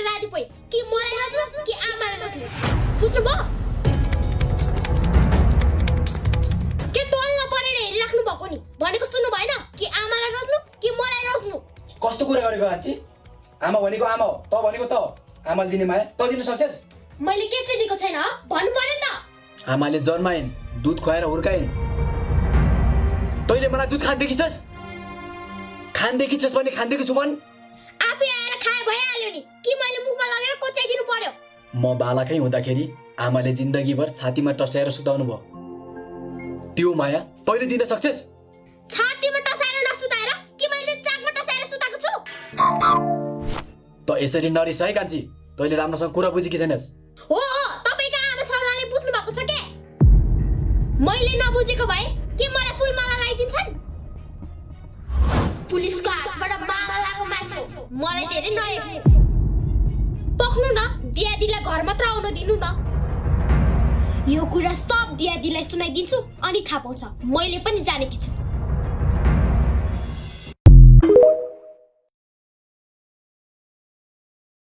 राधी पै कि मलाई रोज्नु कि आमालाई रोज्नु बुझ्नु भयो के टोल नपरेर हेरिराख्नु भएको नि भनेको सुन्नु भएन कि आमालाई रोज्नु कि मलाई रोज्नु कस्तो कुरा गरेको आन्टी आमा भनेको आमा हो त भनेको त आमाले दिने माया त दिन सक्छस् मैले के चाहिँ दिएको छैन भन्नु पर्यो नि त आमाले जन्माइन् दुध खुवाएर हुर्काइन् तैले मलाई दुध खान देखिछस् भने खान छु भन् आफै आएर खाए भइहाल्यो नि कि मैले मुखमा लगेर कोच्याइदिनु पर्यो म बालकै हुँदाखेरि आमाले जिन्दगीभर छातीमा टसाएर सुताउनु भयो त्यो माया तैले दिन सक्छस् छातीमा टसाएर नसुताएर कि मैले चाकमा टसाएर सुताएको छु त यसरी नरिस है कान्छी तैले राम्रोसँग कुरा बुझेकी छैनस् हो तपाईका आमा साउराले बुझ्नु भएको छ के मैले नबुझेको भए के मलाई फुलमाला लगाइदिन्छन् पुलिसको हातबाट माला लागेको मान्छे मलाई धेरै नहेर्नु पक्नु न दियादीलाई घर मात्र आउन दिनु न यो कुरा सब दियादीलाई सुनाइदिन्छु अनि थाहा पाउँछ मैले पनि जानेकी छु